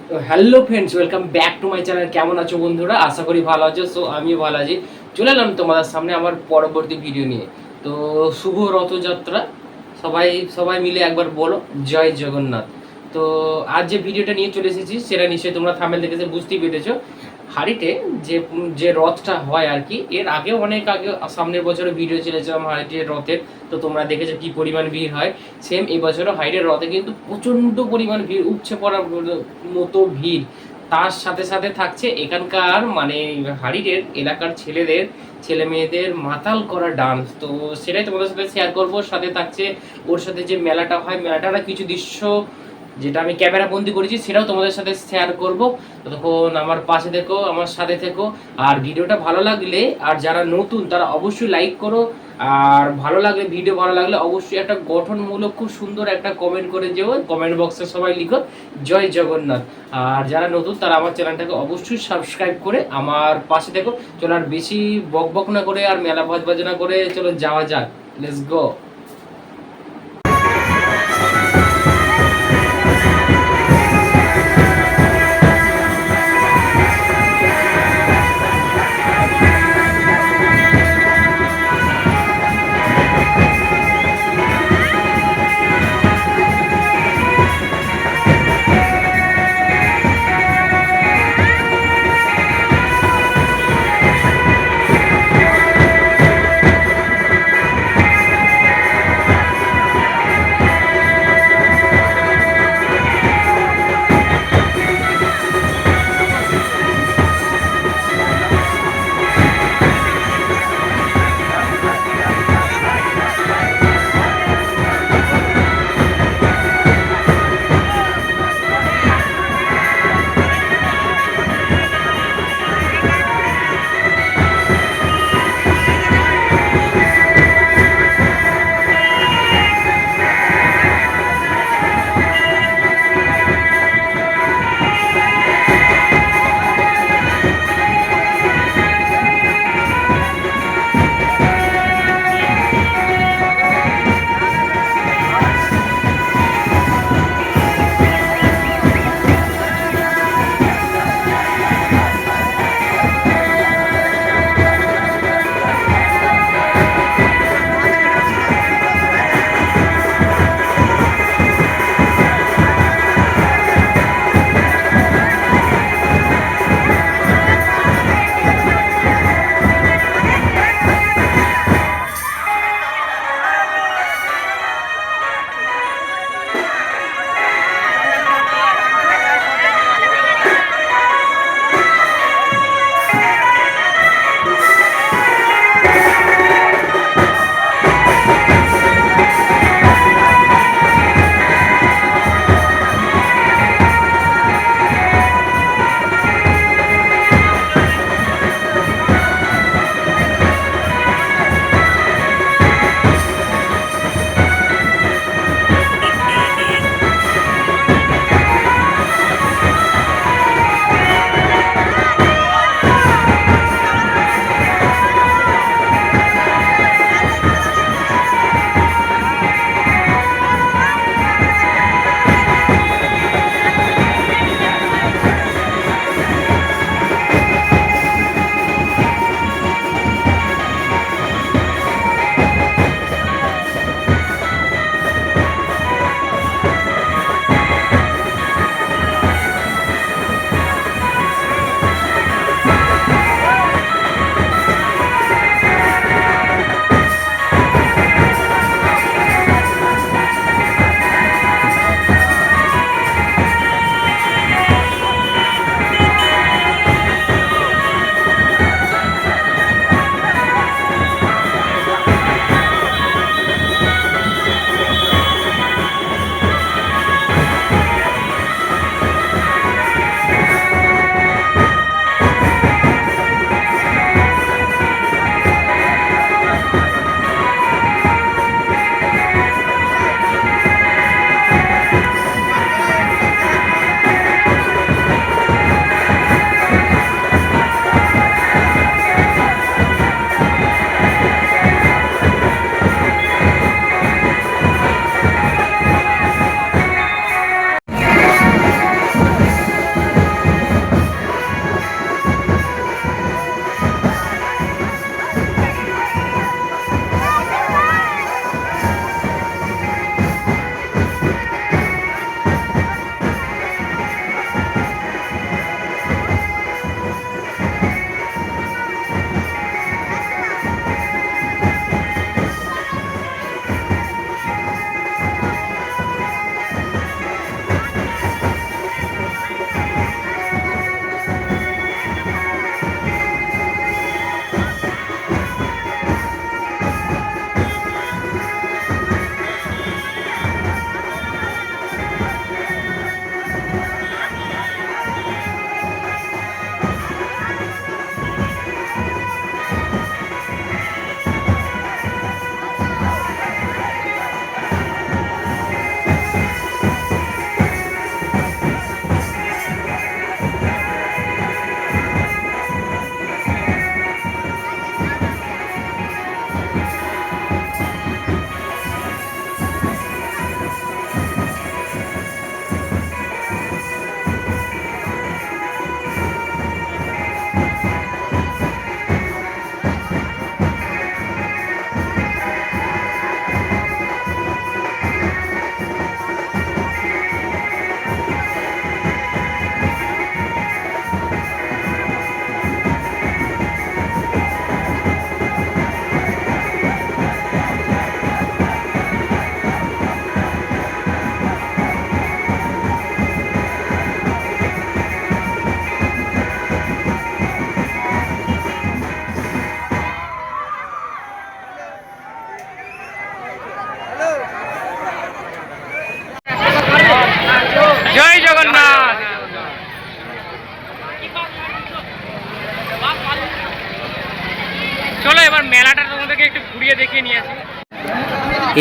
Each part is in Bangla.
তো hello friends, welcome back to my channel. কেমন আছো বন্ধুরা? আশা করি ভালো আছো। সো আমিও ভালো আছি। চলে এলাম তোমাদের সামনে আমার পরবর্তী ভিডিও নিয়ে। তো শুভ রথযাত্রা। সবাই সবাই মিলে একবার বলো জয় জগন্নাথ। তো আজ যে ভিডিওটা নিয়ে চলে এসেছি সেটা নিশ্চয়ই তোমরা থাম্বনেল দেখে বুঝতেই পেরেছো। হাড়িতে যে যে রথটা হয় আর কি, এর আগেও অনেক আগে সামনের বছরে ভিডিও ছেড়েছিলাম হাড়িটির রথের। তো তোমরা দেখেছো কি পরিমাণ ভিড় হয়। সেম এবছরও হাইডের রথে কিন্তু প্রচণ্ড পরিমাণ ভিড়, উপচে পড়ার মতো ভিড়। তার সাথে সাথে থাকছে এখানকার মানে হাড়িডের এলাকার ছেলেদের, ছেলে মেয়েদের মাতাল করা ডান্স। তো সেটাই তোমাদের সাথে শেয়ার করবো। সাথে থাকছে ওর সাথে যে মেলাটা হয়, মেলাটার কিছু দৃশ্য যেটা আমি ক্যামেরা বন্দি করেছি সেটাও তোমাদের সাথে শেয়ার করব। ততক্ষণ আমার পাশে থেকো, আমার সাথে থেকো। আর ভিডিওটা ভালো লাগলে, আর যারা নতুন তারা অবশ্যই লাইক করো। আর ভালো লাগলে, ভিডিও ভালো লাগলে অবশ্যই একটা গঠনমূলক খুব সুন্দর একটা কমেন্ট করে যেও। কমেন্ট বক্সে সবাই লিখো জয় জগন্নাথ। আর যারা নতুন তারা আমার চ্যানেলটাকে অবশ্যই সাবস্ক্রাইব করে আমার পাশে থেকো। চলো আর বেশি বক বক না করে আর মেলা বাজনা করে চলো যাওয়া যাক। Let's go.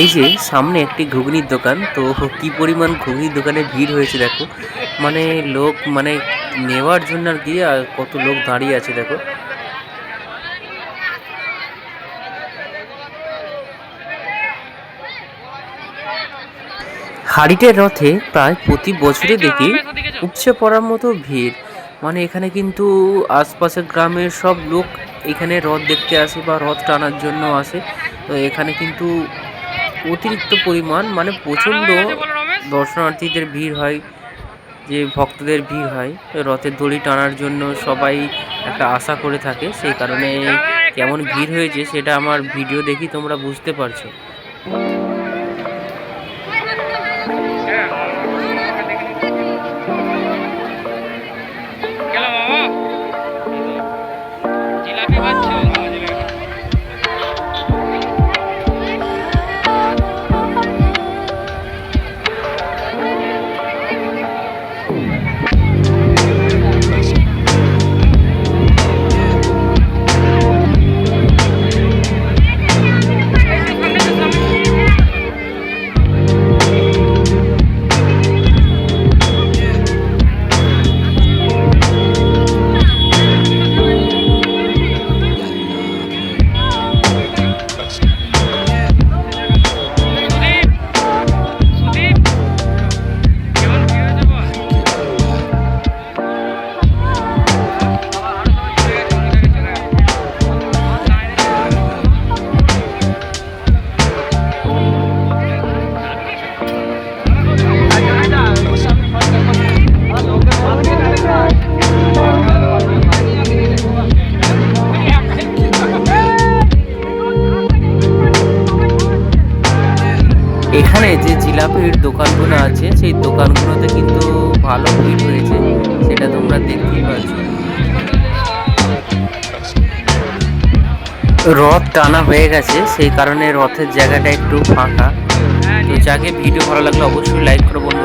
এই যে সামনে একটি ঘুগনির দোকান, তো কি পরিমাণ ঘুগনির দোকানে ভিড় হয়েছে দেখো, মানে লোক মানে নেওয়ার জন্য আর কি, আর কত লোক দাঁড়িয়ে আছে দেখো। হাড়িটের রথে প্রায় প্রতি বছরে দেখি উপচে পড়ার মতো ভিড়, মানে এখানে কিন্তু আশপাশের গ্রামের সব লোক এখানে রথ দেখতে আসে বা রথ টানার জন্য আসে। তো এখানে কিন্তু অতিরিক্ত পরিমাণ মানে প্রচণ্ড দর্শনার্থীদের ভিড় হয়, যে ভক্তদের ভিড় হয় রথের দড়ি টানার জন্য, সবাই একটা আশা করে থাকে। সেই কারণে কেমন ভিড় হয়েছে সেটা আমার ভিডিও দেখি তোমরা বুঝতে পারছো। এখানে যে জিলাপির দোকানগুলো আছে সেই দোকানগুলোতে কিন্তু ভালো ভিড় হয়েছে, সেটা তোমরা দেখতেই পাচ্ছ। রথ টানা হয়ে গেছে, সেই কারণে রথের জায়গাটা একটু ফাঁকা। তো যাকে ভিডিও ভালো লাগলে অবশ্যই লাইক করো বন্ধু।